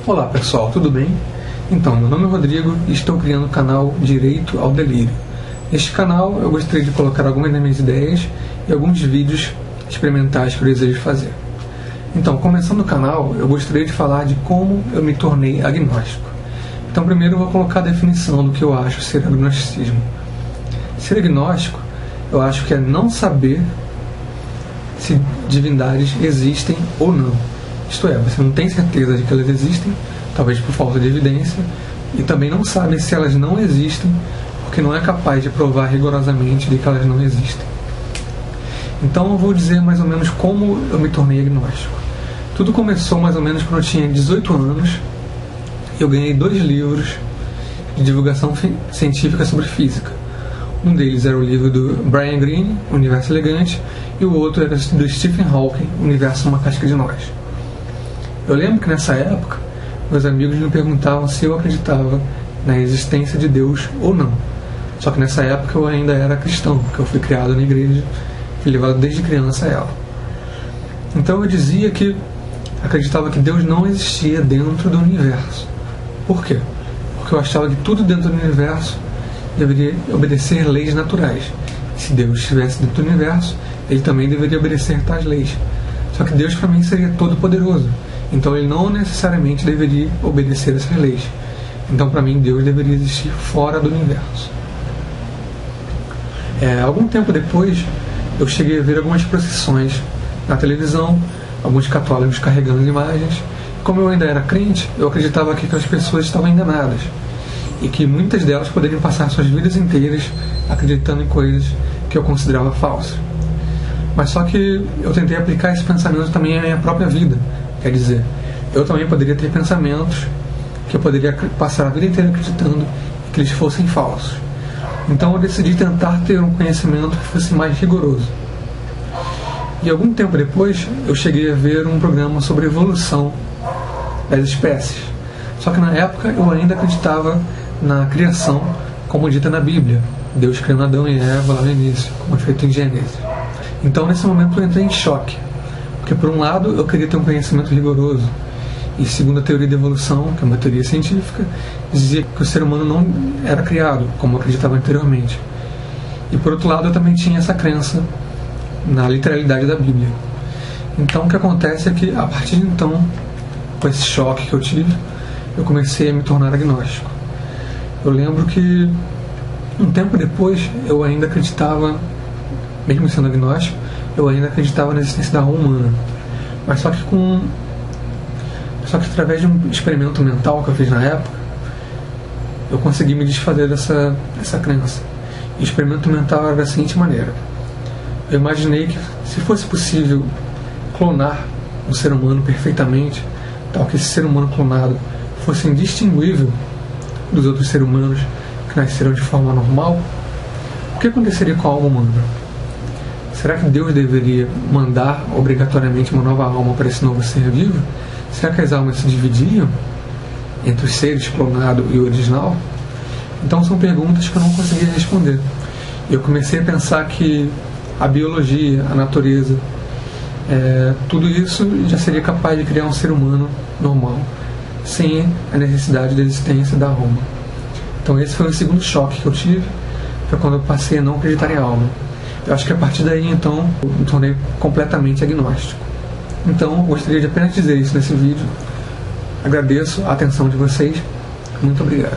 Olá pessoal, tudo bem? Então, meu nome é Rodrigo e estou criando o canal Direito ao Delírio. Neste canal eu gostaria de colocar algumas das minhas ideias e alguns vídeos experimentais que eu desejo fazer. Então, começando o canal, eu gostaria de falar de como eu me tornei agnóstico. Então, primeiro eu vou colocar a definição do que eu acho ser agnosticismo. Ser agnóstico, eu acho que é não saber se divindades existem ou não. Isto é, você não tem certeza de que elas existem, talvez por falta de evidência, e também não sabe se elas não existem, porque não é capaz de provar rigorosamente de que elas não existem. Então eu vou dizer mais ou menos como eu me tornei agnóstico. Tudo começou mais ou menos quando eu tinha 18 anos, e eu ganhei 2 livros de divulgação científica sobre física. Um deles era o livro do Brian Greene, Universo Elegante, e o outro era do Stephen Hawking, Universo Uma Casca de Nós. Eu lembro que nessa época, meus amigos me perguntavam se eu acreditava na existência de Deus ou não. Só que nessa época eu ainda era cristão, porque eu fui criado na igreja, fui levado desde criança a ela. Então eu dizia que acreditava que Deus não existia dentro do universo. Por quê? Porque eu achava que tudo dentro do universo deveria obedecer leis naturais. Se Deus estivesse dentro do universo, ele também deveria obedecer tais leis. Só que Deus para mim seria todo poderoso. Então ele não necessariamente deveria obedecer essas leis. Então para mim Deus deveria existir fora do universo. Algum tempo depois eu cheguei a ver algumas procissões na televisão, alguns católicos carregando imagens. Como eu ainda era crente, eu acreditava que as pessoas estavam enganadas e que muitas delas poderiam passar suas vidas inteiras acreditando em coisas que eu considerava falsas. Mas só que eu tentei aplicar esse pensamento também à minha própria vida. Quer dizer, eu também poderia ter pensamentos que eu poderia passar a vida inteira acreditando que eles fossem falsos. Então eu decidi tentar ter um conhecimento que fosse mais rigoroso. E algum tempo depois, eu cheguei a ver um programa sobre evolução das espécies. Só que na época eu ainda acreditava na criação como dita na Bíblia. Deus criando Adão e Eva lá no início, como é feito em Gênesis. Então nesse momento eu entrei em choque. Porque por um lado eu queria ter um conhecimento rigoroso, e segundo a teoria da evolução, que é uma teoria científica, dizia que o ser humano não era criado, como eu acreditava anteriormente. E por outro lado eu também tinha essa crença na literalidade da Bíblia. Então o que acontece é que a partir de então, com esse choque que eu tive, eu comecei a me tornar agnóstico. Eu lembro que um tempo depois eu ainda acreditava, mesmo sendo agnóstico, eu ainda acreditava na existência da alma humana. Mas só que através de um experimento mental que eu fiz na época, eu consegui me desfazer dessa crença. E o experimento mental era da seguinte maneira: eu imaginei que se fosse possível clonar um ser humano perfeitamente, tal que esse ser humano clonado fosse indistinguível dos outros seres humanos que nasceram de forma normal, o que aconteceria com a alma humana? Será que Deus deveria mandar obrigatoriamente uma nova alma para esse novo ser vivo? Será que as almas se dividiriam entre os seres clonado e original? Então são perguntas que eu não conseguia responder. Eu comecei a pensar que a biologia, a natureza, tudo isso já seria capaz de criar um ser humano normal, sem a necessidade da existência da alma. Então esse foi o segundo choque que eu tive, foi quando eu passei a não acreditar em alma. Eu acho que a partir daí, então, eu me tornei completamente agnóstico. Então, eu gostaria de apenas dizer isso nesse vídeo. Agradeço a atenção de vocês. Muito obrigado.